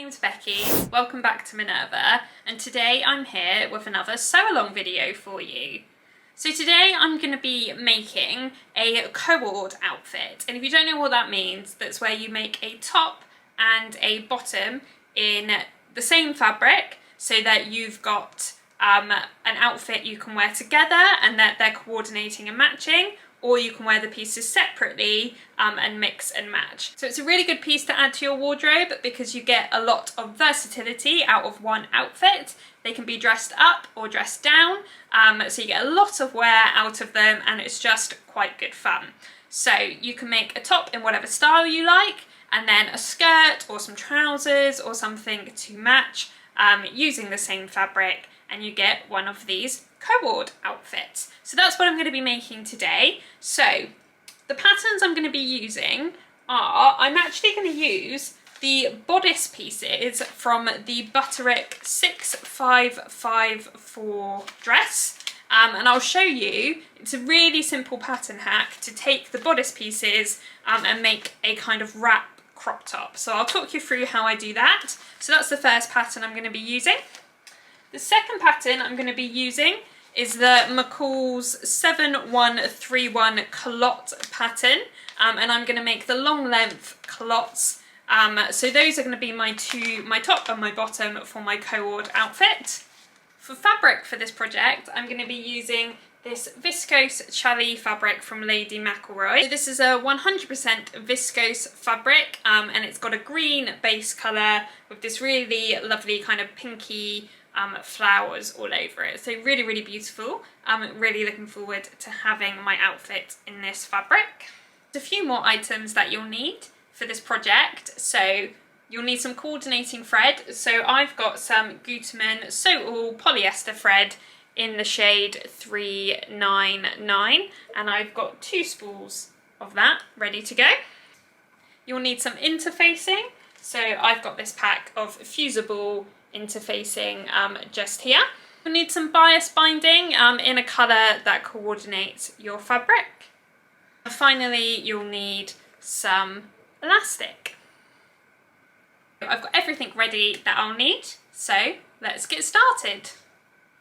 name's Becky, welcome back to Minerva, and today I'm here with another sew-along video for you. So today I'm going to be making a Co-Ord outfit, and if you don't know what that means, that's where you make a top and a bottom in the same fabric so that you've got an outfit you can wear together and that they're coordinating and matching, or you can wear the pieces separately and mix and match. So it's a really good piece to add to your wardrobe because you get a lot of versatility out of one outfit. They can be dressed up or dressed down, so you get a lot of wear out of them and it's just quite good fun. So you can make a top in whatever style you like, and then a skirt or some trousers or something to match using the same fabric, and you get one of these Co-Ord outfits. So that's what I'm going to be making today. So the patterns I'm going to be using are, I'm actually going to use the bodice pieces from the Butterick 6554 dress, and I'll show you. It's a really simple pattern hack to take the bodice pieces and make a kind of wrap crop top. So I'll talk you through how I do that. So that's the first pattern I'm going to be using. The second pattern I'm going to be using is the McCalls 7131 culotte pattern, and I'm going to make the long length culottes. So those are going to be my top and my bottom for my Co-Ord outfit. For fabric for this project, I'm going to be using this viscose challis fabric from Lady McCalls. So this is a 100% viscose fabric, and it's got a green base colour with this really lovely kind of pinky flowers all over it. So really, really beautiful. I'm really looking forward to having my outfit in this fabric. There's a few more items that you'll need for this project. So you'll need some coordinating thread. So I've got some Gutermann Sew-All polyester thread in the shade 399, and I've got 2 spools of that ready to go. You'll need some interfacing. So I've got this pack of fusible interfacing just here. You'll need some bias binding in a colour that coordinates your fabric. And finally, you'll need some elastic. I've got everything ready that I'll need, so let's get started.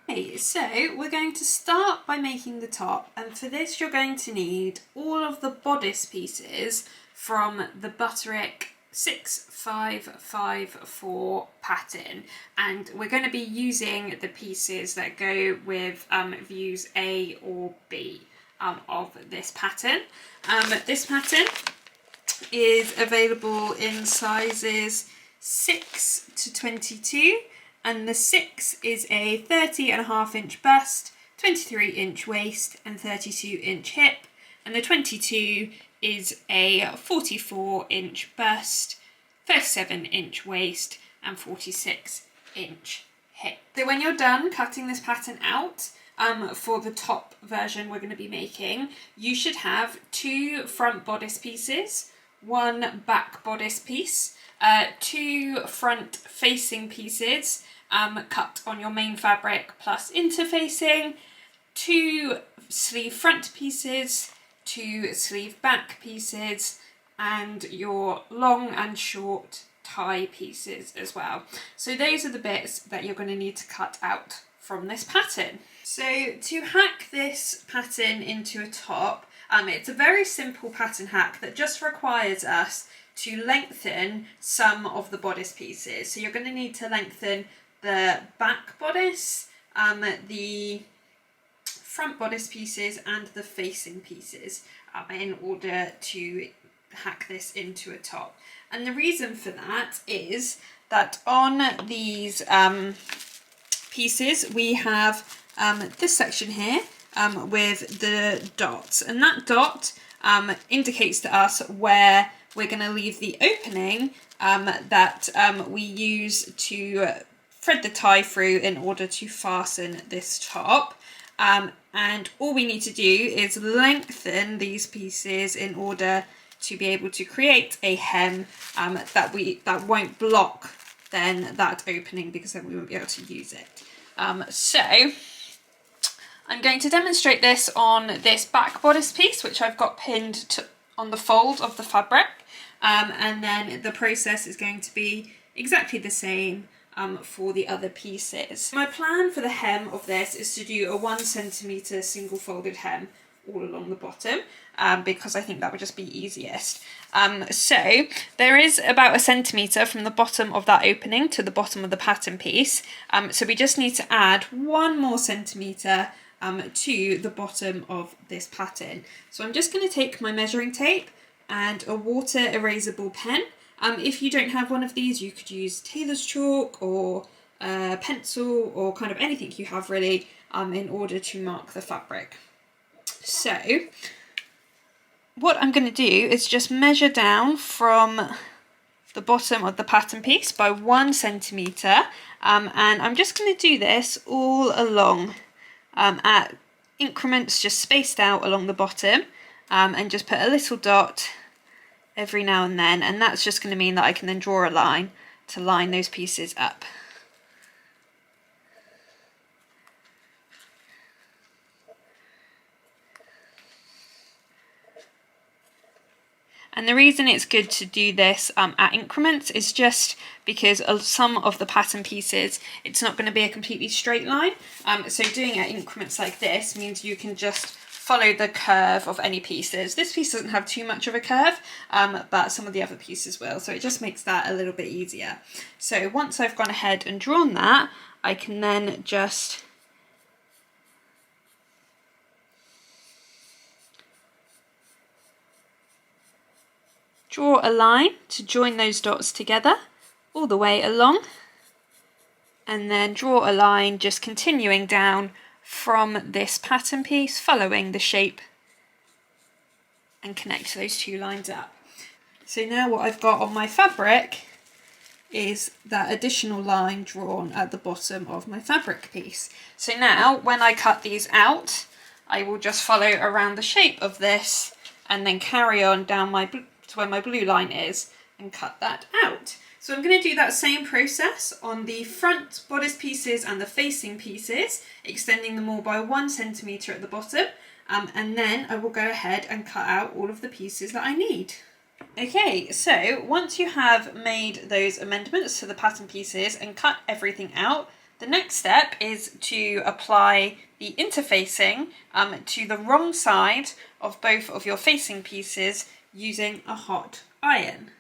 Okay, so we're going to start by making the top, and for this you're going to need all of the bodice pieces from the Butterick 6554 pattern, and we're going to be using the pieces that go with views A or B of this pattern. This pattern is available in sizes 6 to 22, and the 6 is a 30.5 inch bust, 23 inch waist and 32 inch hip, and the 22 is a 44 inch bust, 37 inch waist and 46 inch hip. So when you're done cutting this pattern out, for the top version we're going to be making, you should have 2 front bodice pieces, 1 back bodice piece, 2 front facing pieces cut on your main fabric plus interfacing, 2 sleeve front pieces, 2 sleeve back pieces, and your long and short tie pieces as well. So those are the bits that you're going to need to cut out from this pattern. So to hack this pattern into a top, it's a very simple pattern hack that just requires us to lengthen some of the bodice pieces. So you're going to need to lengthen the back bodice, the front bodice pieces and the facing pieces in order to hack this into a top. And the reason for that is that on these pieces we have this section here with the dots, and that dot indicates to us where we're going to leave the opening that we use to thread the tie through in order to fasten this top. And all we need to do is lengthen these pieces in order to be able to create a hem that won't block then that opening, because then we won't be able to use it. So I'm going to demonstrate this on this back bodice piece, which I've got pinned on the fold of the fabric, and then the process is going to be exactly the same for the other pieces. My plan for the hem of this is to do a 1 centimetre single folded hem all along the bottom, because I think that would just be easiest. So there is about 1 centimetre from the bottom of that opening to the bottom of the pattern piece, so we just need to add 1 more centimetre to the bottom of this pattern. So I'm just going to take my measuring tape and a water erasable pen. If you don't have one of these, you could use tailor's chalk or pencil or kind of anything you have really, in order to mark the fabric. So what I'm going to do is just measure down from the bottom of the pattern piece by 1 centimetre, and I'm just going to do this all along at increments just spaced out along the bottom, and just put a little dot every now and then, and that's just going to mean that I can then draw a line to line those pieces up. And the reason it's good to do this at increments is just because of some of the pattern pieces, it's not going to be a completely straight line. So doing it at increments like this means you can just follow the curve of any pieces. This piece doesn't have too much of a curve, but some of the other pieces will. So it just makes that a little bit easier. So once I've gone ahead and drawn that, I can then just draw a line to join those dots together all the way along, and then draw a line just continuing down from this pattern piece, following the shape, and connect those 2 lines up. So now what I've got on my fabric is that additional line drawn at the bottom of my fabric piece. So now when I cut these out, I will just follow around the shape of this and then carry on down to where my blue line is and cut that out. So I'm going to do that same process on the front bodice pieces and the facing pieces, extending them all by 1 centimetre at the bottom, and then I will go ahead and cut out all of the pieces that I need. Okay, so once you have made those amendments to the pattern pieces and cut everything out, the next step is to apply the interfacing to the wrong side of both of your facing pieces using a hot iron.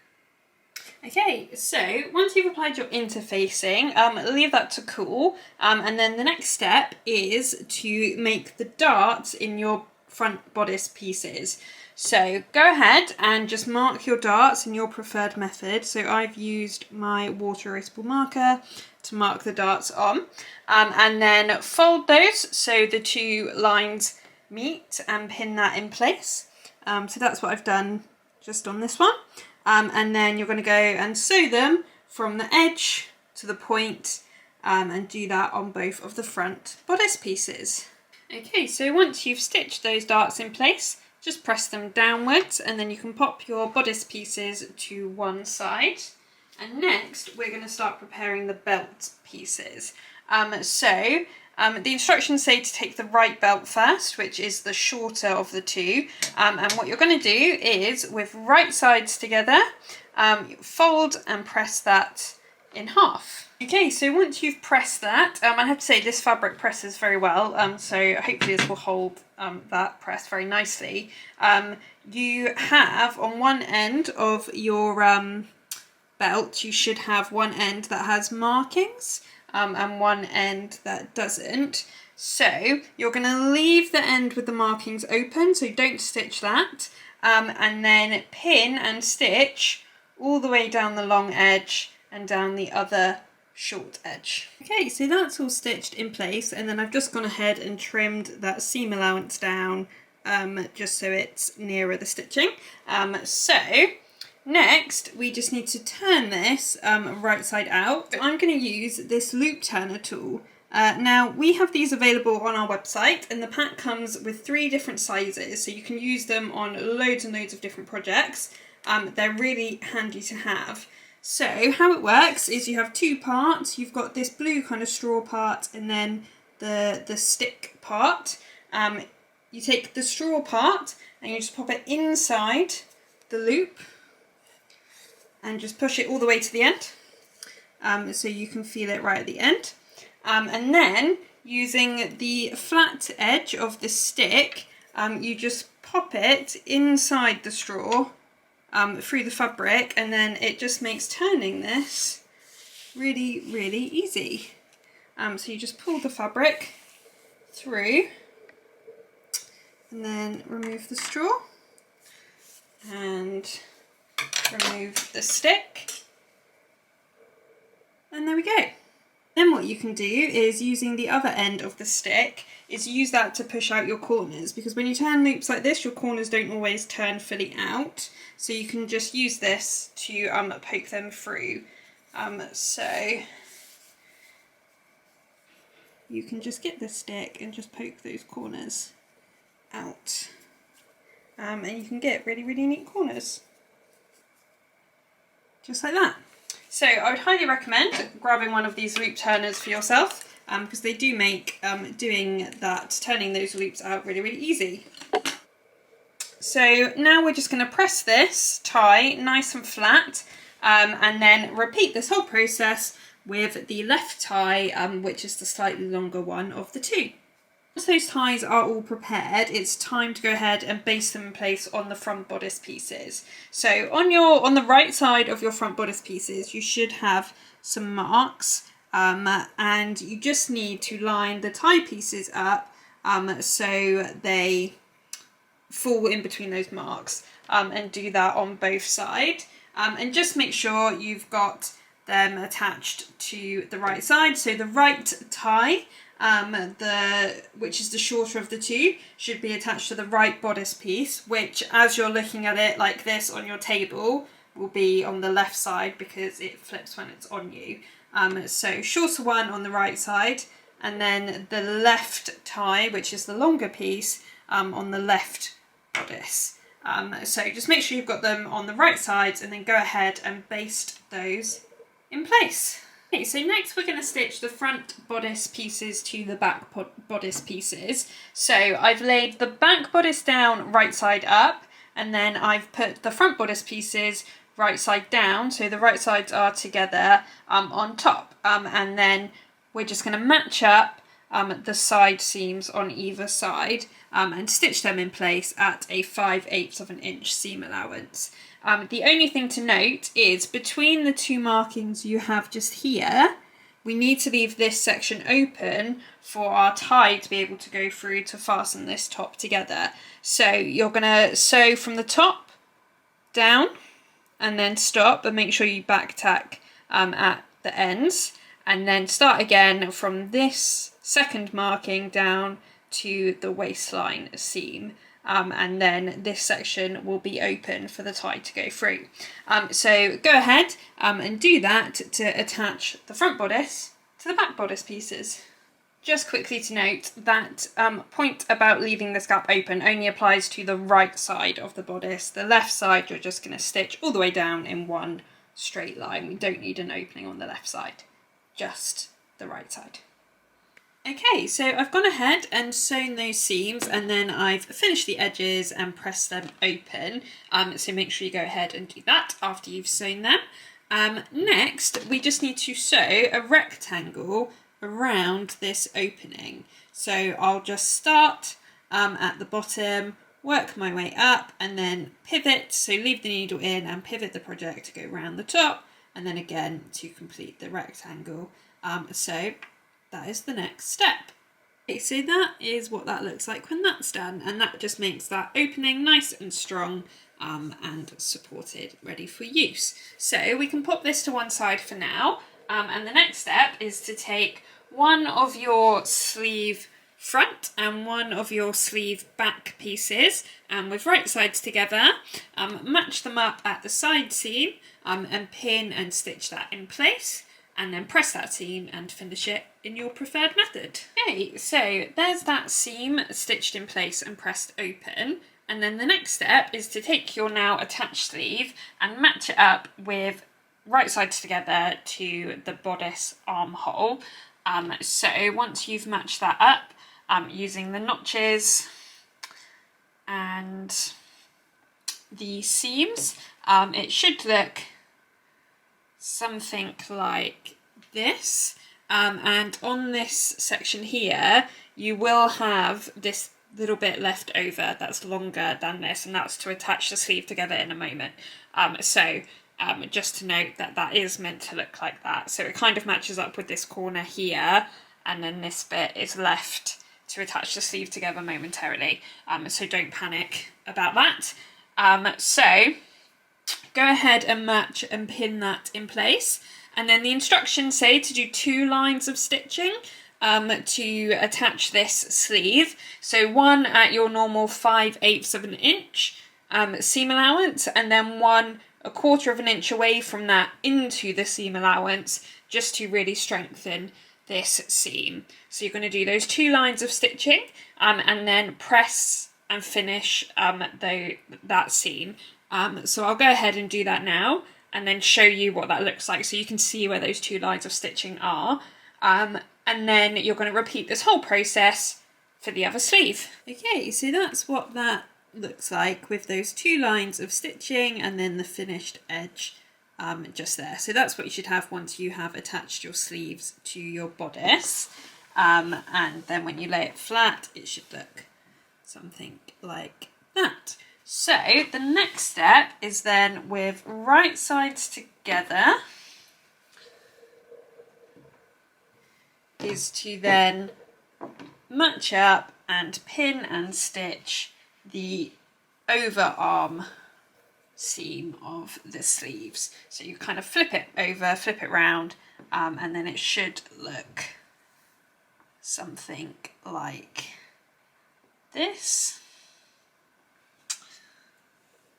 Okay, so once you've applied your interfacing, leave that to cool, and then the next step is to make the darts in your front bodice pieces. So go ahead and just mark your darts in your preferred method. So I've used my water erasable marker to mark the darts on, and then fold those so the 2 lines meet and pin that in place. So that's what I've done just on this one. And then you're going to go and sew them from the edge to the point, and do that on both of the front bodice pieces. Okay, so once you've stitched those darts in place, just press them downwards and then you can pop your bodice pieces to one side. And next we're going to start preparing the belt pieces. The instructions say to take the right belt first, which is the shorter of the 2. And what you're going to do is, with right sides together, fold and press that in half. Okay, so once you've pressed that, I have to say this fabric presses very well, so hopefully this will hold that press very nicely. You have on one end of your belt, you should have one end that has markings, and one end that doesn't. So you're going to leave the end with the markings open, so don't stitch that, and then pin and stitch all the way down the long edge and down the other short edge. Okay, so that's all stitched in place, and then I've just gone ahead and trimmed that seam allowance down, just so it's nearer the stitching. So next we just need to turn this right side out. I'm going to use this loop turner tool. Now we have these available on our website, and the pack comes with 3 different sizes, so you can use them on loads and loads of different projects. They're really handy to have. So how it works is you have 2 parts. You've got this blue kind of straw part and then the stick part. You take the straw part and you just pop it inside the loop and just push it all the way to the end. so you can feel it right at the end. And then using the flat edge of the stick, you just pop it inside the straw through the fabric, and then it just makes turning this really, really easy. So you just pull the fabric through and then remove the straw and remove the stick, and there we go. Then what you can do is, using the other end of the stick, is use that to push out your corners, because when you turn loops like this, your corners don't always turn fully out, so you can just use this to poke them through. So you can just get the stick and just poke those corners out, and you can get really, really neat corners, just like that. So I would highly recommend grabbing one of these loop turners for yourself, because they do make turning those loops out really, really easy. So now we're just going to press this tie nice and flat, and then repeat this whole process with the left tie, which is the slightly longer one of the two. Once those ties are all prepared, it's time to go ahead and baste them in place on the front bodice pieces. So on the right side of your front bodice pieces, you should have some marks, and you just need to line the tie pieces up so they fall in between those marks, and do that on both sides, and just make sure you've got them attached to the right side. So the right tie, which is the shorter of the two, should be attached to the right bodice piece, which, as you're looking at it like this on your table, will be on the left side because it flips when it's on you. So shorter one on the right side, and then the left tie, which is the longer piece, on the left bodice. So just make sure you've got them on the right sides, and then go ahead and baste those in place. Okay, so next we're going to stitch the front bodice pieces to the back bodice pieces. So I've laid the back bodice down right side up, and then I've put the front bodice pieces right side down, so the right sides are together on top, and then we're just going to match up the side seams on either side, and stitch them in place at a 5/8 of an inch seam allowance. The only thing to note is, between the two markings you have just here, we need to leave this section open for our tie to be able to go through to fasten this top together. So you're going to sew from the top down and then stop, and make sure you back tack at the ends, and then start again from this second marking down to the waistline seam. And then this section will be open for the tie to go through. So go ahead and do that to attach the front bodice to the back bodice pieces. Just quickly to note that point about leaving this gap open only applies to the right side of the bodice. The left side you're just going to stitch all the way down in one straight line. We don't need an opening on the left side, just the right side. Okay, so I've gone ahead and sewn those seams, and then I've finished the edges and pressed them open. So make sure you go ahead and do that after you've sewn them. Next, we just need to sew a rectangle around this opening. So I'll just start at the bottom, work my way up, and then pivot. So leave the needle in and pivot the project to go around the top, and then again to complete the rectangle. So that is the next step. Okay, so that is what that looks like when that's done, and that just makes that opening nice and strong and supported, ready for use. So we can pop this to one side for now, and the next step is to take one of your sleeve front and one of your sleeve back pieces, and with right sides together, match them up at the side seam, and pin and stitch that in place, and then press that seam and finish it in your preferred method. Okay, so there's that seam stitched in place and pressed open, and then the next step is to take your now attached sleeve and match it up with right sides together to the bodice armhole. So once you've matched that up, using the notches and the seams, it should look something like this. And on this section here, you will have this little bit left over that's longer than this, and that's to attach the sleeve together in a moment. Just to note that that is meant to look like that. So it kind of matches up with this corner here, and then this bit is left to attach the sleeve together momentarily. So don't panic about that. So go ahead and match and pin that in place. And then the instructions say to do 2 lines of stitching to attach this sleeve. So one at your normal 5/8 of an inch seam allowance, and then one 1/4 of an inch away from that into the seam allowance, just to really strengthen this seam. So you're going to do those 2 lines of stitching and then press and finish that seam. So I'll go ahead and do that now and then show you what that looks like so you can see where those 2 lines of stitching are. And then you're going to repeat this whole process for the other sleeve. Okay, so that's what that looks like with those 2 lines of stitching and then the finished edge just there. So that's what you should have once you have attached your sleeves to your bodice. And then when you lay it flat, it should look something like that. So the next step is then with right sides together is to then match up and pin and stitch the overarm seam of the sleeves. So you kind of flip it over, flip it round, and then it should look something like this.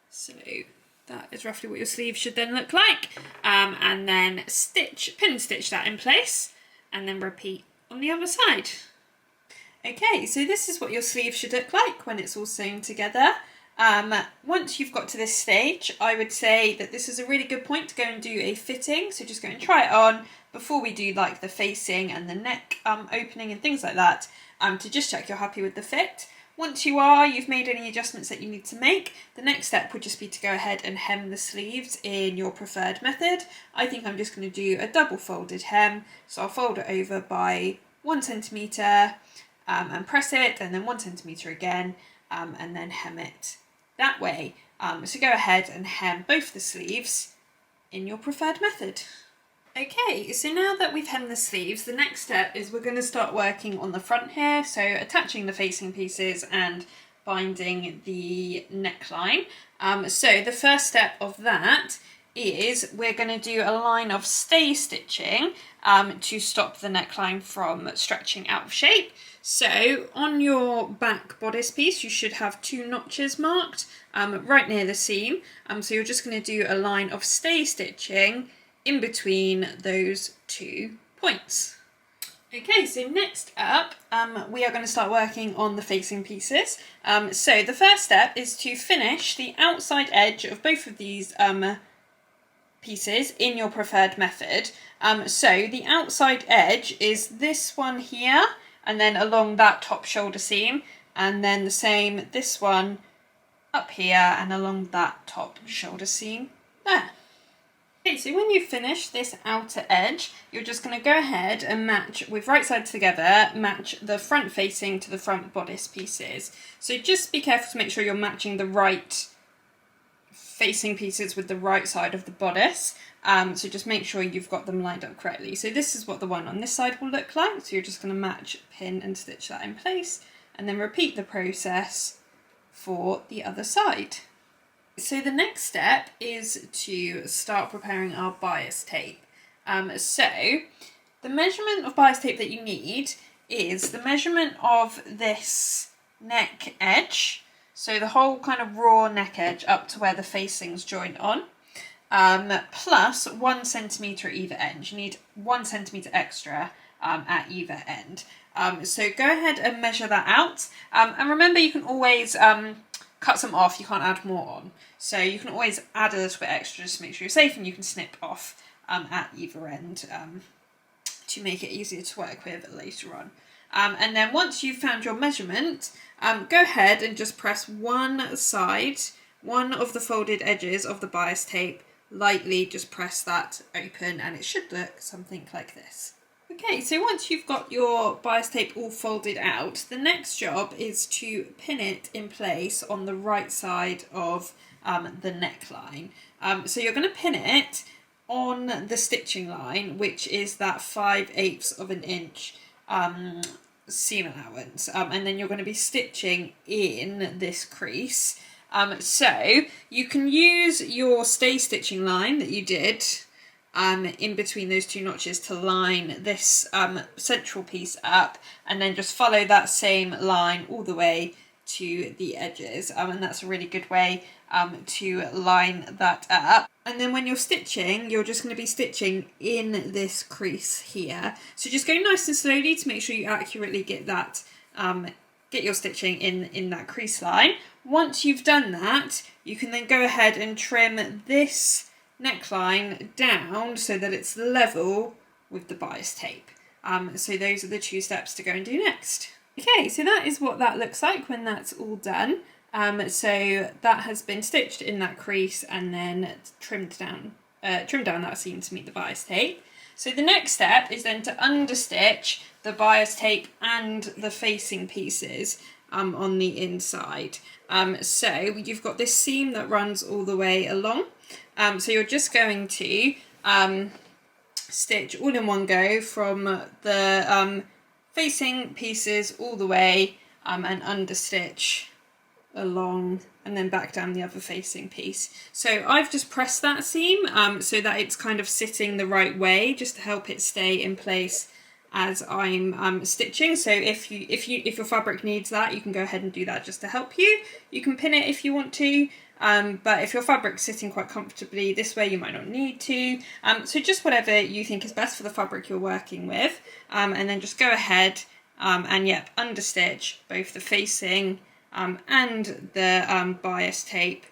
So that is roughly what your sleeve should then look like. And then pin and stitch that in place and then repeat on the other side. Okay, so this is what your sleeve should look like when it's all sewn together. Once you've got to this stage, I would say that this is a really good point to go and do a fitting. So just go and try it on before we do like the facing and the neck opening and things like that, to just check you're happy with the fit. Once you've made any adjustments that you need to make, the next step would just be to go ahead and hem the sleeves in your preferred method. I think I'm just going to do a double folded hem. So I'll fold it over by 1 centimetre and press it, and then 1 centimetre again, and then hem it that way. So go ahead and hem both the sleeves in your preferred method. Okay, so now that we've hemmed the sleeves, the next step is we're going to start working on the front here, so attaching the facing pieces and binding the neckline. So the first step of that is we're going to do a line of stay stitching to stop the neckline from stretching out of shape. So on your back bodice piece, you should have 2 notches marked right near the seam. So you're just going to do a line of stay stitching in between those 2 points. Okay, so next up, we are going to start working on the facing pieces. So the first step is to finish the outside edge of both of these pieces in your preferred method. So the outside edge is this one here, and then along that top shoulder seam, and then the same this one up here and along that top shoulder seam there. Okay, so when you finish this outer edge, you're just going to go ahead and match with right sides together, match the front facing to the front bodice pieces. So just be careful to make sure you're matching the right facing pieces with the right side of the bodice. So just make sure you've got them lined up correctly. So this is what the one on this side will look like. So you're just going to match, pin and stitch that in place, and then repeat the process for the other side. So the next step is to start preparing our bias tape. So the measurement of bias tape that you need is the measurement of this neck edge, so the whole kind of raw neck edge up to where the facings join on, plus 1 centimetre at either end. You need 1 centimetre extra at either end. So go ahead and measure that out. And remember, you can always cut some off, you can't add more on. So you can always add a little bit extra just to make sure you're safe, and you can snip off at either end to make it easier to work with later on. And then once you've found your measurement, go ahead and just press one of the folded edges of the bias tape lightly just press that open and it should look something like this. Okay, so once you've got your bias tape all folded out, the next job is to pin it in place on the right side of the neckline. So you're going to pin it on the stitching line, which is that 5/8 of an inch seam allowance, and then you're going to be stitching in this crease. So you can use your stay stitching line that you did in between those two notches to line this central piece up, and then just follow that same line all the way to the edges, and that's a really good way to line that up. And then when you're stitching, you're just going to be stitching in this crease here, so just go nice and slowly to make sure you accurately get that get your stitching in that crease line. Once you've done that, you can then go ahead and trim this neckline down so that it's level with the bias tape. So those are the two steps to go and do next. Okay, so that is what that looks like when that's all done. So that has been stitched in that crease and then trimmed down that seam to meet the bias tape. So the next step is then to understitch the bias tape and the facing pieces on the inside. So you've got this seam that runs all the way along. So you're just going to stitch all in one go from the facing pieces all the way and understitch along and then back down the other facing piece. So I've just pressed that seam so that it's kind of sitting the right way, just to help it stay in place as I'm stitching. So if your fabric needs that, you can go ahead and do that just to help you. You can pin it if you want to, but if your fabric's sitting quite comfortably this way, you might not need to. So just whatever you think is best for the fabric you're working with, and then just go ahead and yep, understitch both the facing and the bias tape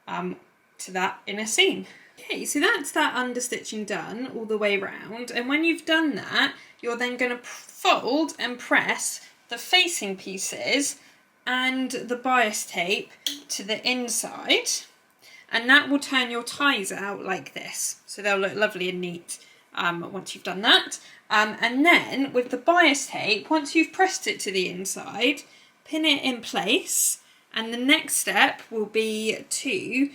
to that inner seam. Okay, so that's that understitching done all the way round, and when you've done that, you're then going to fold and press the facing pieces and the bias tape to the inside, and that will turn your ties out like this, so they'll look lovely and neat once you've done that. And then with the bias tape, once you've pressed it to the inside, pin it in place, and the next step will be to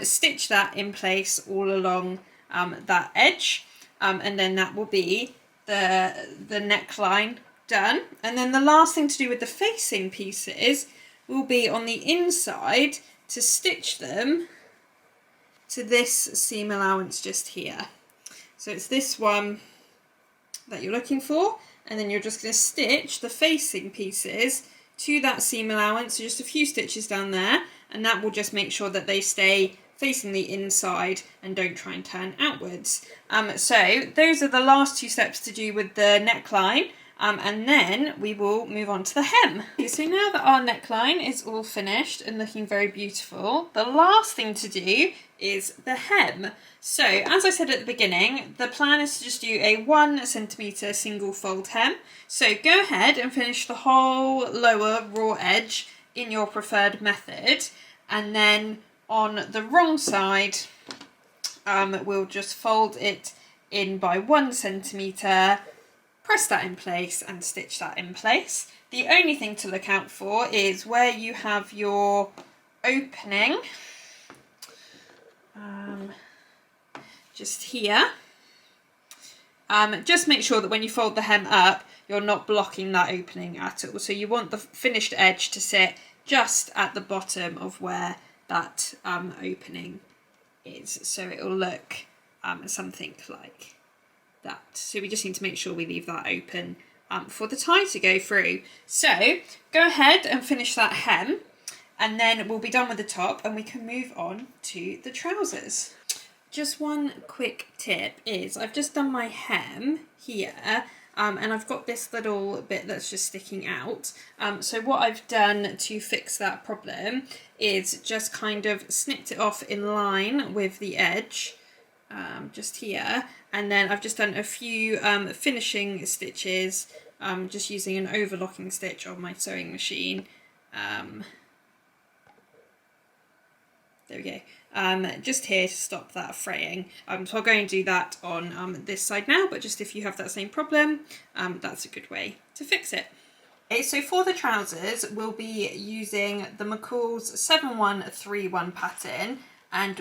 stitch that in place all along that edge, and then that will be the neckline done. And then the last thing to do with the facing pieces will be on the inside to stitch them to this seam allowance just here. So it's this one that you're looking for, and then you're just going to stitch the facing pieces to that seam allowance, so just a few stitches down there, and that will just make sure that they stay facing the inside and don't try and turn outwards. So those are the last two steps to do with the neckline, and then we will move on to the hem. So now that our neckline is all finished and looking very beautiful, the last thing to do is the hem. So as I said at the beginning, the plan is to just do a 1 centimetre single fold hem. So go ahead and finish the whole lower raw edge in your preferred method, and then on the wrong side we'll just fold it in by 1 centimetre, press that in place and stitch that in place. The only thing to look out for is where you have your opening, just here. Just make sure that when you fold the hem up, you're not blocking that opening at all. So you want the finished edge to sit just at the bottom of where that opening is, so it will look something like that. So we just need to make sure we leave that open for the tie to go through. So go ahead and finish that hem, and then we'll be done with the top and we can move on to the trousers. Just one quick tip is I've just done my hem here, and I've got this little bit that's just sticking out. So what I've done to fix that problem is just kind of snipped it off in line with the edge, just here, and then I've just done a few finishing stitches, just using an overlocking stitch on my sewing machine. There we go. just here to stop that fraying. So I'll go and do that on this side now, but just if you have that same problem, that's a good way to fix it. Okay, so for the trousers, we'll be using the McCalls 7131 pattern, and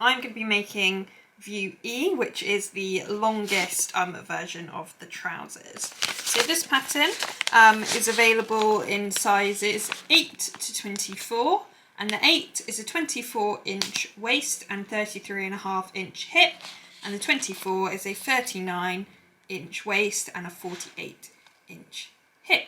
I'm going to be making view E, which is the longest version of the trousers. So this pattern is available in sizes 8 to 24, and the 8 is a 24-inch waist and 33.5-inch hip, and the 24 is a 39-inch waist and a 48-inch hip.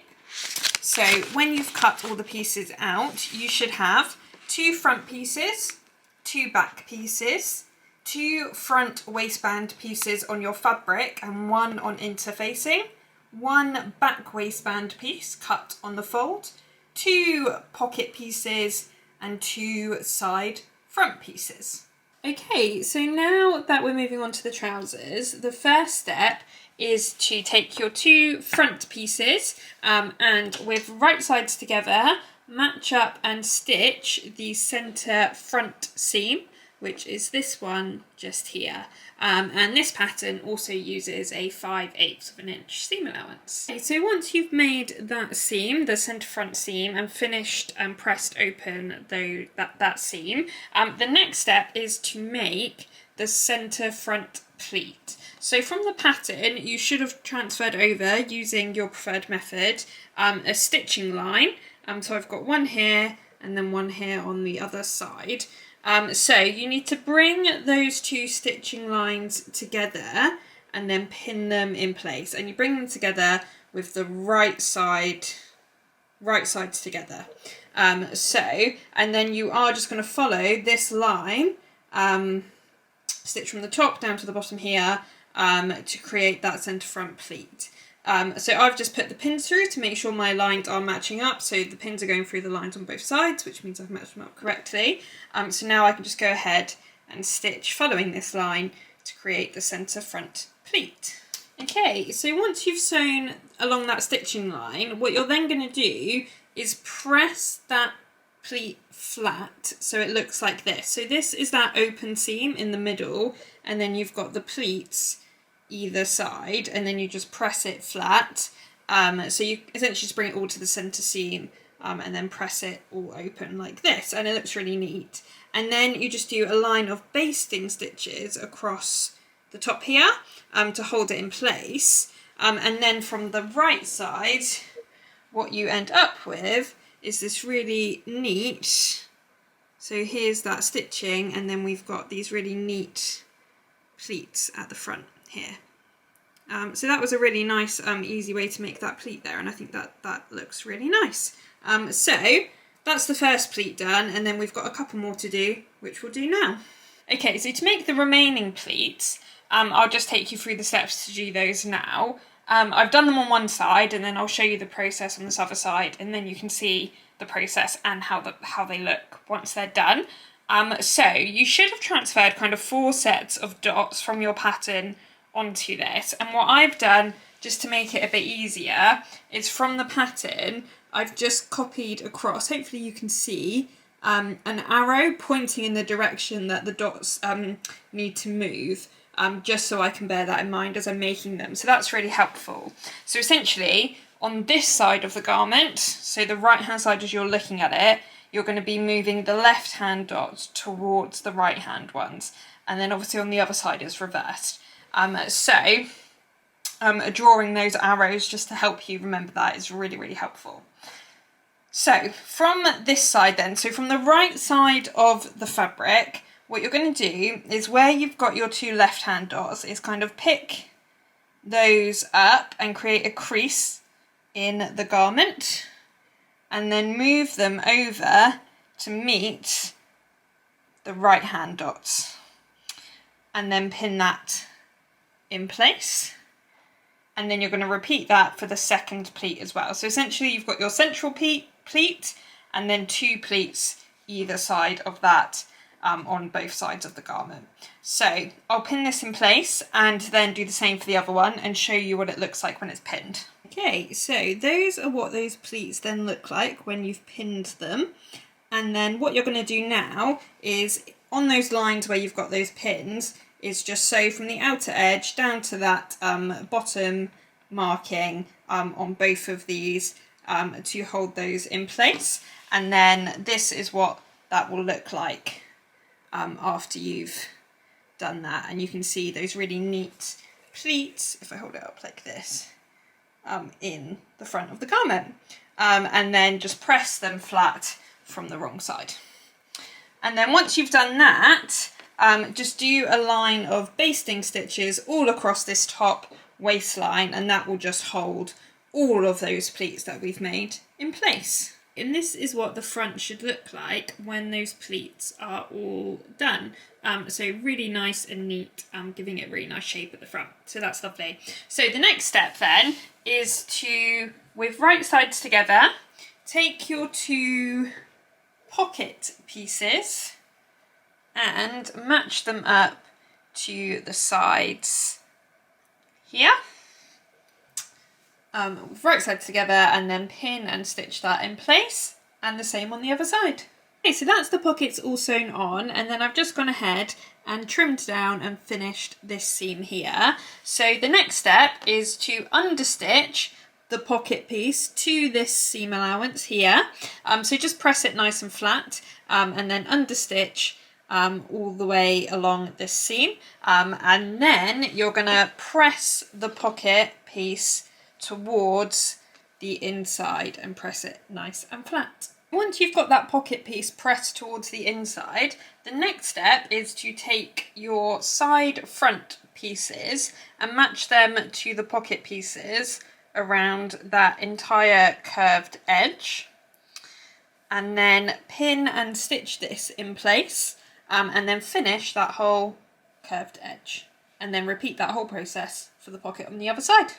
So when you've cut all the pieces out, you should have 2 front pieces, 2 back pieces, 2 front waistband pieces on your fabric and 1 on interfacing, 1 back waistband piece cut on the fold, 2 pocket pieces and 2 side front pieces. Okay, so now that we're moving on to the trousers, the first step is to take your 2 front pieces and with right sides together, match up and stitch the centre front seam, which is this one just here. And this pattern also uses a 5/8 of an inch seam allowance. Okay, so once you've made that seam, the centre front seam, and finished and pressed open that seam, the next step is to make the centre front pleat. So from the pattern, you should have transferred over, using your preferred method, a stitching line. So I've got one here and then one here on the other side. So you need to bring those 2 stitching lines together and then pin them in place. And you bring them together with the right sides together. And then you are just going to follow this line, stitch from the top down to the bottom here, to create that centre front pleat. So I've just put the pins through to make sure my lines are matching up, so the pins are going through the lines on both sides, which means I've matched them up correctly. So now I can just go ahead and stitch following this line to create the centre front pleat. Okay, so once you've sewn along that stitching line, what you're then going to do is press that pleat flat so it looks like this. So this is that open seam in the middle, and then you've got the pleats either side, and then you just press it flat. So you essentially just bring it all to the centre seam and then press it all open like this, and it looks really neat. And then you just do a line of basting stitches across the top here to hold it in place. And then from the right side, what you end up with is this really neat, so here's that stitching, and then we've got these really neat pleats at the front here. So that was a really nice easy way to make that pleat there, and I think that looks really nice. So that's the first pleat done, and then we've got a couple more to do, which we'll do now. Okay, so to make the remaining pleats, I'll just take you through the steps to do those now. I've done them on one side, and then I'll show you the process on this other side, and then you can see the process and how they look once they're done. So you should have transferred kind of 4 sets of dots from your pattern onto this, and what I've done, just to make it a bit easier, is from the pattern I've just copied across, hopefully you can see, an arrow pointing in the direction that the dots need to move, just so I can bear that in mind as I'm making them. So that's really helpful. So essentially, on this side of the garment, so the right hand side as you're looking at it, you're going to be moving the left hand dots towards the right hand ones, and then obviously on the other side is reversed. Drawing those arrows just to help you remember that is really, really helpful. So from this side then, so from the right side of the fabric, what you're going to do is where you've got your 2 left hand dots is kind of pick those up and create a crease in the garment, and then move them over to meet the right hand dots, and then pin that in place. And then you're going to repeat that for the second pleat as well. So essentially you've got your central pleat and then 2 pleats either side of that on both sides of the garment. So I'll pin this in place and then do the same for the other one and show you what it looks like when it's pinned. Okay, so those are what those pleats then look like when you've pinned them. And then what you're going to do now is on those lines where you've got those pins is just sew from the outer edge down to that bottom marking on both of these to hold those in place. And then this is what that will look like after you've done that. And you can see those really neat pleats, if I hold it up like this, in the front of the garment. And then just press them flat from the wrong side. And then once you've done that, just do a line of basting stitches all across this top waistline, and that will just hold all of those pleats that we've made in place. And this is what the front should look like when those pleats are all done. So really nice and neat, giving it a really nice shape at the front. So that's lovely. So the next step then is to, with right sides together, take your two pocket pieces and match them up to the sides here. With right sides together, and then pin and stitch that in place, and the same on the other side. Okay, so that's the pockets all sewn on, and then I've just gone ahead and trimmed down and finished this seam here. So the next step is to understitch the pocket piece to this seam allowance here. So just press it nice and flat, and then understitch all the way along this seam, and then you're gonna press the pocket piece towards the inside and press it nice and flat. Once you've got that pocket piece pressed towards the inside, the next step is to take your side front pieces and match them to the pocket pieces around that entire curved edge, and then pin and stitch this in place, and then finish that whole curved edge, and then repeat that whole process for the pocket on the other side.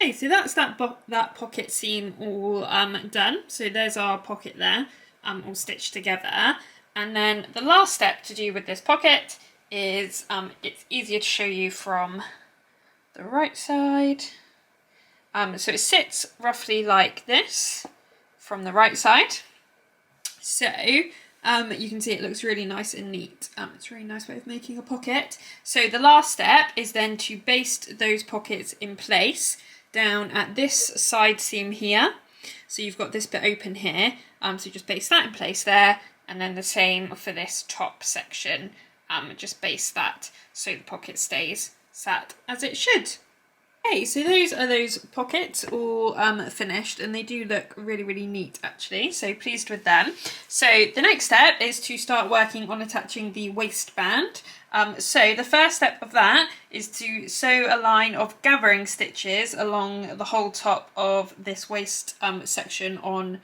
Okay, so that's that pocket seam all done. So there's our pocket there, all stitched together. And then the last step to do with this pocket is, it's easier to show you from the right side. So it sits roughly like this from the right side. So you can see it looks really nice and neat. It's a really nice way of making a pocket. So the last step is then to baste those pockets in place down at this side seam here. So you've got this bit open here, so just baste that in place there, and then the same for this top section, just baste that so the pocket stays sat as it should. Okay, so those are those pockets all finished, and they do look really, really neat actually, so pleased with them. So the next step is to start working on attaching the waistband. So the first step of that is to sew a line of gathering stitches along the whole top of this waist section on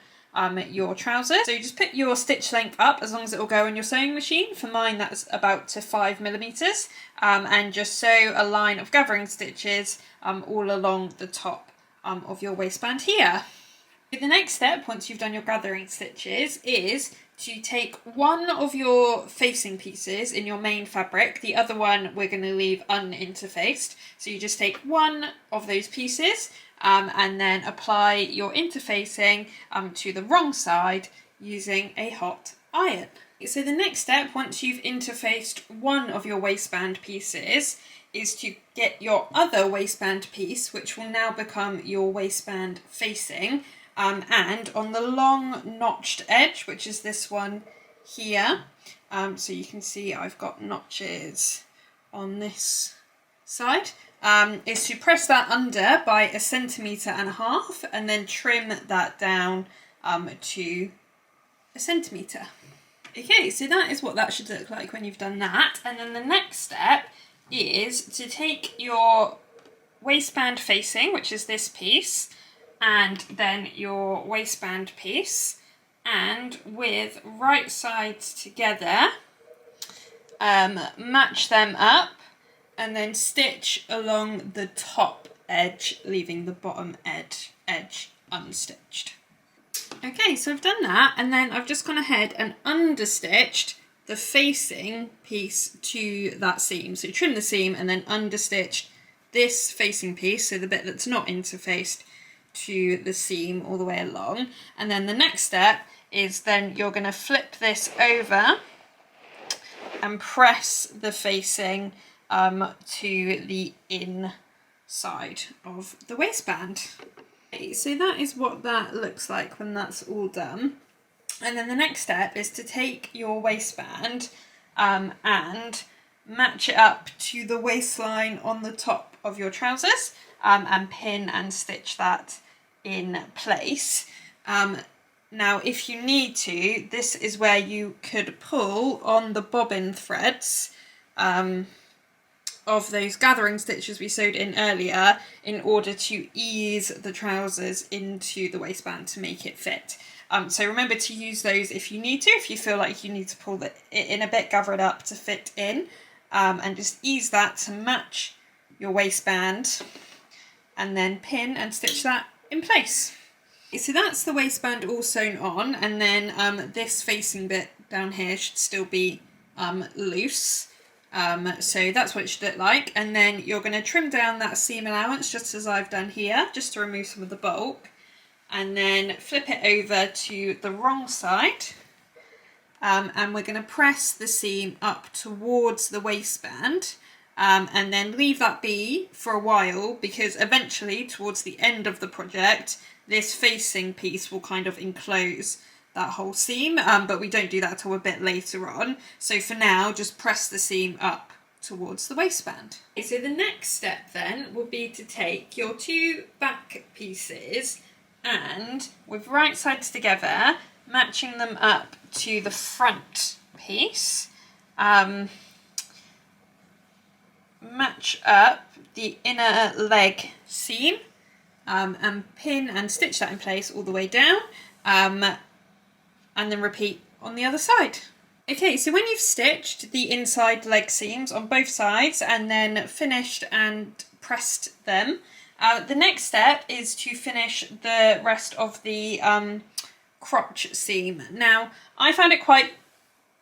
your trousers. So you just put your stitch length up as long as it will go on your sewing machine. For mine that's about to 5mm, and just sew a line of gathering stitches all along the top of your waistband here. The next step, once you've done your gathering stitches, is to take one of your facing pieces in your main fabric. The other one we're going to leave uninterfaced. So you just take one of those pieces and then apply your interfacing to the wrong side using a hot iron. So the next step, once you've interfaced one of your waistband pieces, is to get your other waistband piece, which will now become your waistband facing, and on the long notched edge, which is this one here, so you can see I've got notches on this side, is to press that under by 1.5 centimeters and then trim that down to 1 centimeter. Okay, so that is what that should look like when you've done that. And then the next step is to take your waistband facing, which is this piece, and then your waistband piece, and with right sides together, match them up and then stitch along the top edge, leaving the bottom edge unstitched. Okay, so I've done that, and then I've just gone ahead and understitched the facing piece to that seam. So trim the seam and then understitch this facing piece, so the bit that's not interfaced, to the seam all the way along. And then the next step is then you're going to flip this over and press the facing to the inside of the waistband. Okay, so that is what that looks like when that's all done. And then the next step is to take your waistband and match it up to the waistline on the top of your trousers and pin and stitch that in place. Now, if you need to, this is where you could pull on the bobbin threads of those gathering stitches we sewed in earlier in order to ease the trousers into the waistband to make it fit. So remember to use those if you need to, if you feel like you need to pull it in a bit, gather it up to fit in, and just ease that to match your waistband, and then pin and stitch that in place. So that's the waistband all sewn on, and then this facing bit down here should still be loose. So that's what it should look like, and then you're going to trim down that seam allowance just as I've done here, just to remove some of the bulk, and then flip it over to the wrong side, and we're going to press the seam up towards the waistband, and then leave that be for a while, because eventually towards the end of the project this facing piece will kind of enclose that whole seam, but we don't do that till a bit later on. So for now, just press the seam up towards the waistband. Okay, so the next step then will be to take your two back pieces and with right sides together, matching them up to the front piece, match up the inner leg seam, and pin and stitch that in place all the way down, and then repeat on the other side. Okay, so when you've stitched the inside leg seams on both sides and then finished and pressed them, the next step is to finish the rest of the crotch seam. Now, I found it quite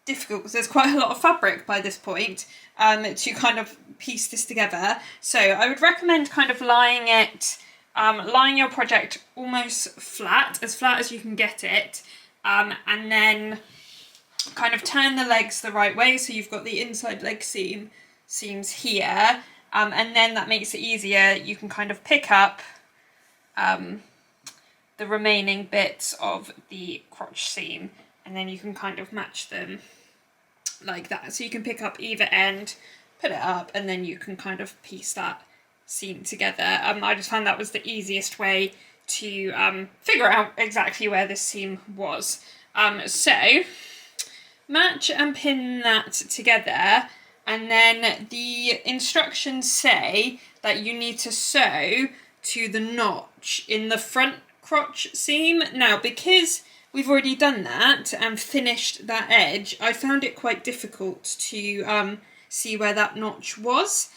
difficult because there's quite a lot of fabric by this point to kind of piece this together. So I would recommend kind of lying your project almost flat as you can get it, and then kind of turn the legs the right way so you've got the inside leg seams here, and then that makes it easier. You can kind of pick up the remaining bits of the crotch seam, and then you can kind of match them like that. So you can pick up either end, put it up, and then you can kind of piece that seam together. I just found that was the easiest way to figure out exactly where this seam was. So match and pin that together, and then the instructions say that you need to sew to the notch in the front crotch seam. Now, because we've already done that and finished that edge, I found it quite difficult to see where that notch was.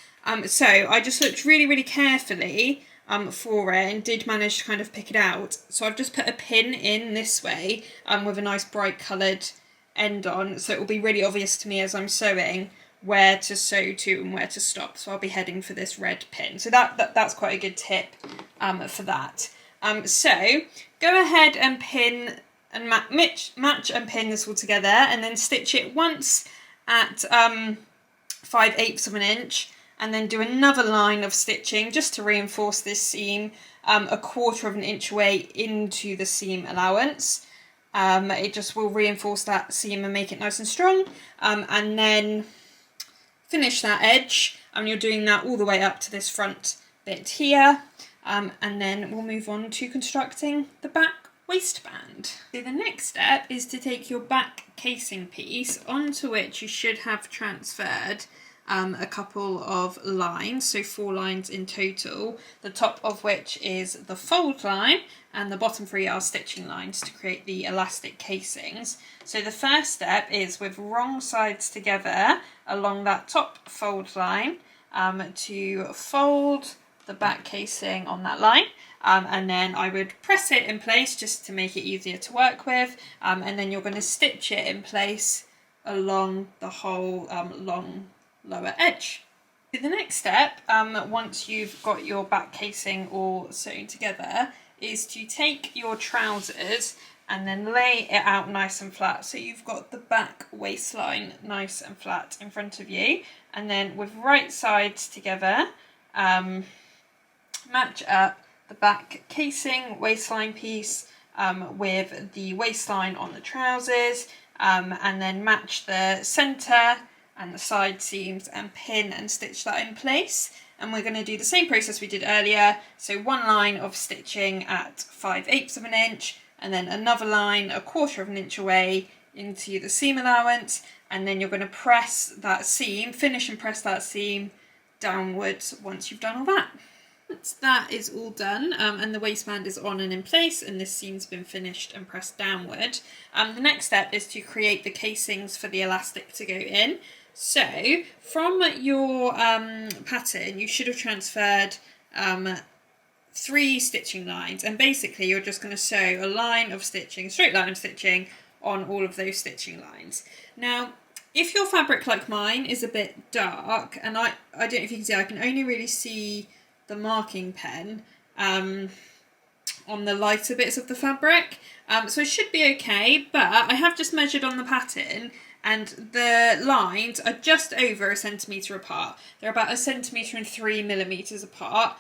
So I just looked really, really carefully for it and did manage to kind of pick it out. So I've just put a pin in this way with a nice bright coloured end on, so it will be really obvious to me as I'm sewing where to sew to and where to stop. So I'll be heading for this red pin. So that's quite a good tip for that. So go ahead and pin and match and pin this all together, and then stitch it once at 5/8 of an inch, and then do another line of stitching just to reinforce this seam 1/4 of an inch away into the seam allowance. It just will reinforce that seam and make it nice and strong, and then finish that edge, and you're doing that all the way up to this front bit here, and then we'll move on to constructing the back waistband. So the next step is to take your back casing piece, onto which you should have transferred a couple of lines, so 4 lines in total, the top of which is the fold line and the bottom 3 are stitching lines to create the elastic casings. So the first step is with wrong sides together along that top fold line to fold the back casing on that line, and then I would press it in place just to make it easier to work with, and then you're going to stitch it in place along the whole long lower edge. So the next step, once you've got your back casing all sewn together, is to take your trousers and then lay it out nice and flat. So you've got the back waistline nice and flat in front of you, and then with right sides together, match up the back casing waistline piece with the waistline on the trousers, and then match the centre and the side seams and pin and stitch that in place. And we're going to do the same process we did earlier. So one line of stitching at 5/8 of an inch, and then another line 1/4 of an inch away into the seam allowance, and then you're going to press that seam, finish and press that seam downwards once you've done all that. Once that is all done, and the waistband is on and in place, and this seam's been finished and pressed downward, the next step is to create the casings for the elastic to go in. So from your pattern, you should have transferred 3 stitching lines, and basically you're just going to sew a line of stitching, straight line of stitching on all of those stitching lines. Now, if your fabric, like mine, is a bit dark, and I don't know if you can see, I can only really see the marking pen on the lighter bits of the fabric, so it should be okay, but I have just measured on the pattern, and the lines are just over 1 centimetre apart. They're about 1 centimetre and 3 millimetres apart.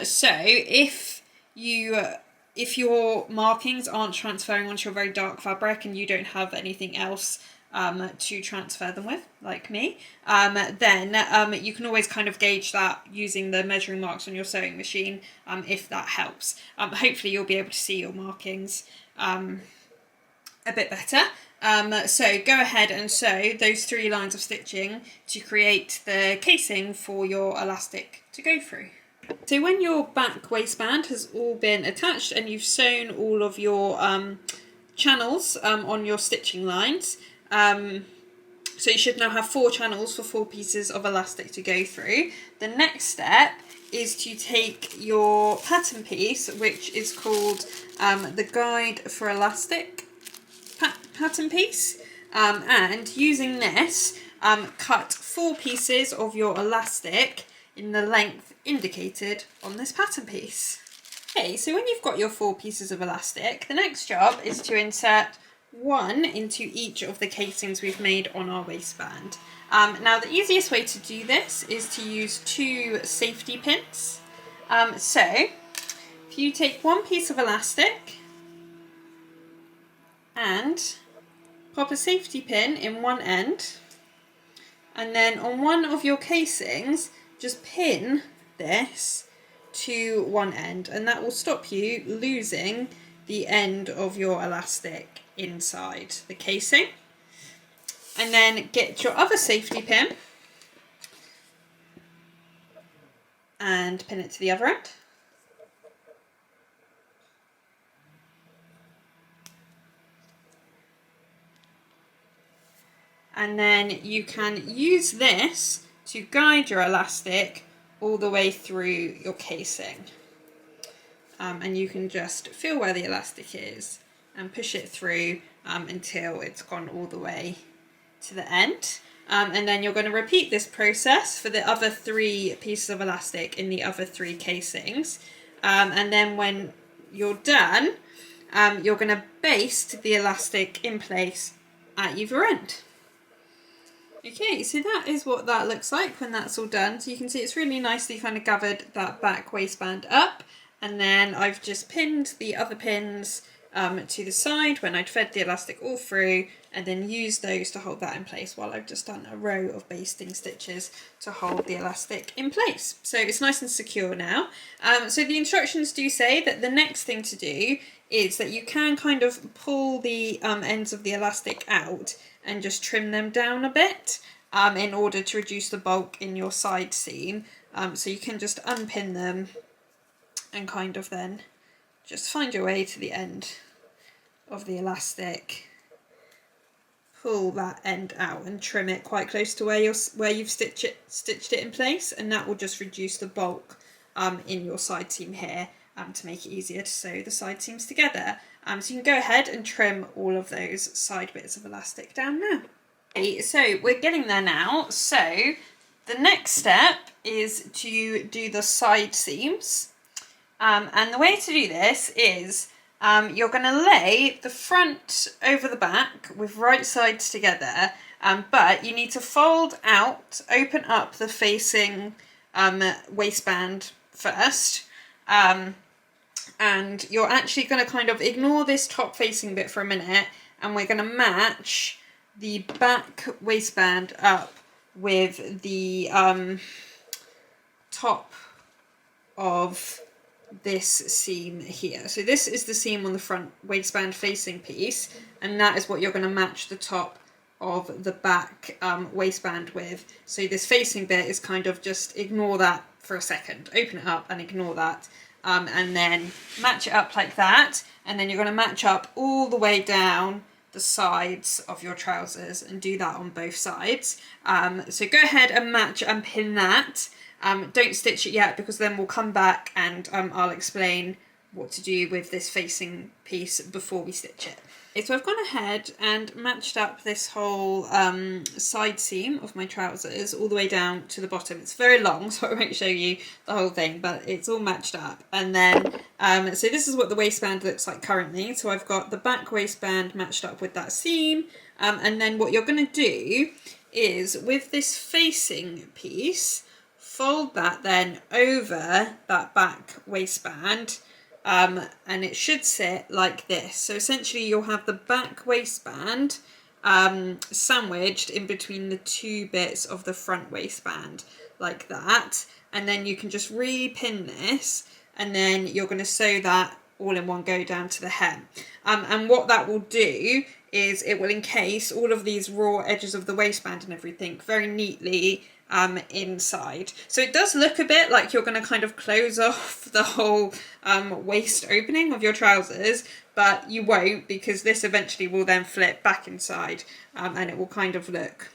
So if your markings aren't transferring onto your very dark fabric and you don't have anything else to transfer them with, like me, then you can always kind of gauge that using the measuring marks on your sewing machine, if that helps. Hopefully you'll be able to see your markings a bit better. So go ahead and sew those 3 lines of stitching to create the casing for your elastic to go through. So when your back waistband has all been attached and you've sewn all of your channels on your stitching lines, so you should now have 4 channels for 4 pieces of elastic to go through. The next step is to take your pattern piece, which is called the Guide for Elastic pattern piece, and using this, cut 4 pieces of your elastic in the length indicated on this pattern piece. Okay, so when you've got your 4 pieces of elastic, the next job is to insert 1 into each of the casings we've made on our waistband. Now the easiest way to do this is to use 2 safety pins. So if you take 1 piece of elastic and pop a safety pin in one end, and then on one of your casings just pin this to one end, and that will stop you losing the end of your elastic inside the casing. And then get your other safety pin and pin it to the other end. And then you can use this to guide your elastic all the way through your casing. And you can just feel where the elastic is and push it through until it's gone all the way to the end. And then you're going to repeat this process for the other 3 pieces of elastic in the other 3 casings. And then when you're done, you're going to baste the elastic in place at either end. Okay, so that is what that looks like when that's all done. So you can see it's really nicely kind of gathered that back waistband up, and then I've just pinned the other pins to the side when I'd fed the elastic all through, and then used those to hold that in place while I've just done a row of basting stitches to hold the elastic in place. So it's nice and secure now. So the instructions do say that the next thing to do is that you can kind of pull the ends of the elastic out and just trim them down a bit in order to reduce the bulk in your side seam. So you can just unpin them and kind of then just find your way to the end of the elastic, pull that end out and trim it quite close to where you've stitched it in place, and that will just reduce the bulk in your side seam here to make it easier to sew the side seams together. So you can go ahead and trim all of those side bits of elastic down now. Okay, so we're getting there now. So the next step is to do the side seams. And the way to do this is you're going to lay the front over the back with right sides together, but you need to fold out, open up the facing waistband first, and you're actually going to kind of ignore this top facing bit for a minute, and we're going to match the back waistband up with the top of this seam here. So this is the seam on the front waistband facing piece, and that is what you're going to match the top of the back waistband with. So this facing bit is kind of, just ignore that for a second, open it up and ignore that, and then match it up like that, and then you're going to match up all the way down the sides of your trousers and do that on both sides. So go ahead and match and pin that. Don't stitch it yet, because then we'll come back and I'll explain what to do with this facing piece before we stitch it. Okay, so I've gone ahead and matched up this whole side seam of my trousers all the way down to the bottom. It's very long, so I won't show you the whole thing, but it's all matched up. And then, so this is what the waistband looks like currently. So I've got the back waistband matched up with that seam. And then what you're going to do is, with this facing piece, fold that then over that back waistband, and it should sit like this. So essentially you'll have the back waistband sandwiched in between the two bits of the front waistband like that, and then you can just re-pin this, and then you're going to sew that all in one go down to the hem. And what that will do is it will encase all of these raw edges of the waistband and everything very neatly inside. So it does look a bit like you're going to kind of close off the whole waist opening of your trousers, but you won't, because this eventually will then flip back inside, and it will kind of look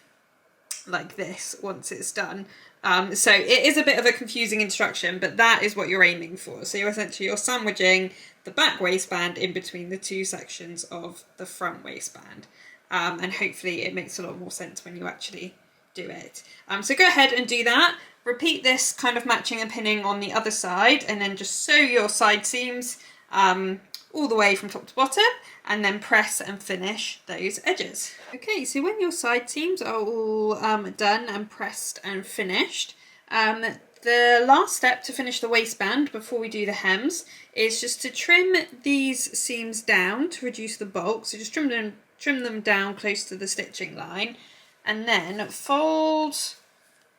like this once it's done. So it is a bit of a confusing instruction, but that is what you're aiming for. So you're sandwiching the back waistband in between the two sections of the front waistband, and hopefully it makes a lot more sense when you actually do it. So go ahead and do that. Repeat this kind of matching and pinning on the other side, and then just sew your side seams all the way from top to bottom, and then press and finish those edges. Okay, so when your side seams are all done and pressed and finished, the last step to finish the waistband before we do the hems is just to trim these seams down to reduce the bulk. So just trim them down close to the stitching line, and then fold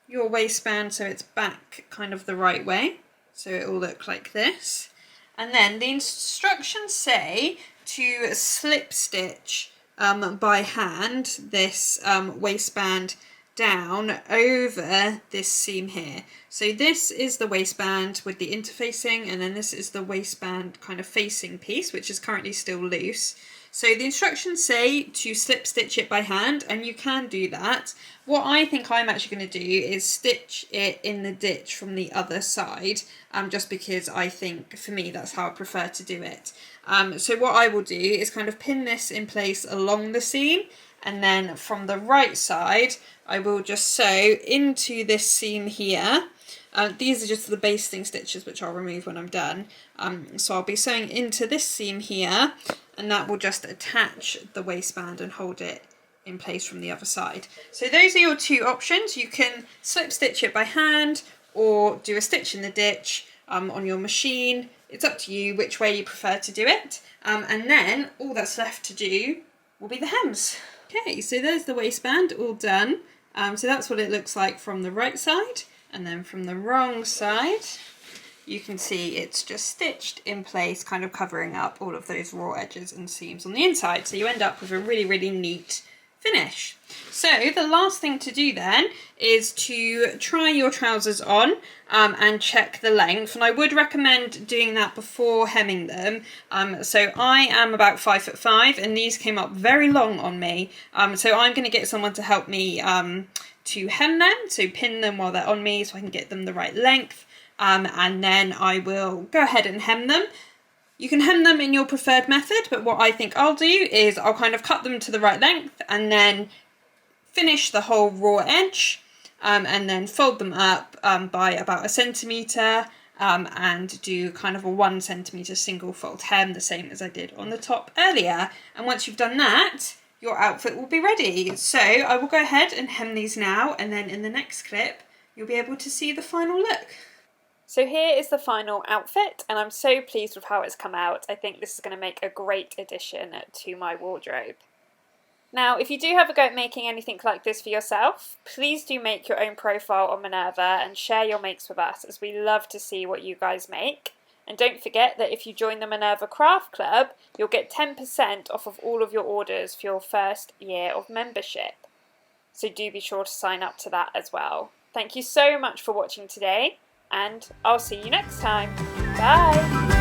your waistband so it's back kind of the right way, so it will look like this. And then the instructions say to slip stitch by hand this waistband down over this seam here. So this is the waistband with the interfacing, and then this is the waistband kind of facing piece, which is currently still loose. So the instructions say to slip stitch it by hand, and you can do that. What I think I'm actually going to do is stitch it in the ditch from the other side, just because I think, for me, that's how I prefer to do it. So what I will do is kind of pin this in place along the seam, and then from the right side, I will just sew into this seam here. These are just the basting stitches, which I'll remove when I'm done. So I'll be sewing into this seam here, and that will just attach the waistband and hold it in place from the other side. So those are your two options. You can slip stitch it by hand or do a stitch in the ditch on your machine. It's up to you which way you prefer to do it. And then all that's left to do will be the hems. Okay, so there's the waistband all done. So that's what it looks like from the right side, and then from the wrong side you can see it's just stitched in place, kind of covering up all of those raw edges and seams on the inside, so you end up with a really, really neat finish. So the last thing to do then is to try your trousers on and check the length, and I would recommend doing that before hemming them. So I am about 5'5", and these came up very long on me, so I'm going to get someone to help me to hem them, so pin them while they're on me so I can get them the right length, and then I will go ahead and hem them. You can hem them in your preferred method, but what I think I'll do is I'll kind of cut them to the right length and then finish the whole raw edge, and then fold them up by about 1 centimetre, and do kind of a 1 centimetre single fold hem, the same as I did on the top earlier. And once you've done that, your outfit will be ready. So I will go ahead and hem these now, and then in the next clip you'll be able to see the final look. So here is the final outfit, and I'm so pleased with how it's come out. I think this is going to make a great addition to my wardrobe. Now, if you do have a go at making anything like this for yourself, please do make your own profile on Minerva and share your makes with us, as we love to see what you guys make. And don't forget that if you join the Minerva Craft Club, you'll get 10% off of all of your orders for your first year of membership. So do be sure to sign up to that as well. Thank you so much for watching today, and I'll see you next time. Bye!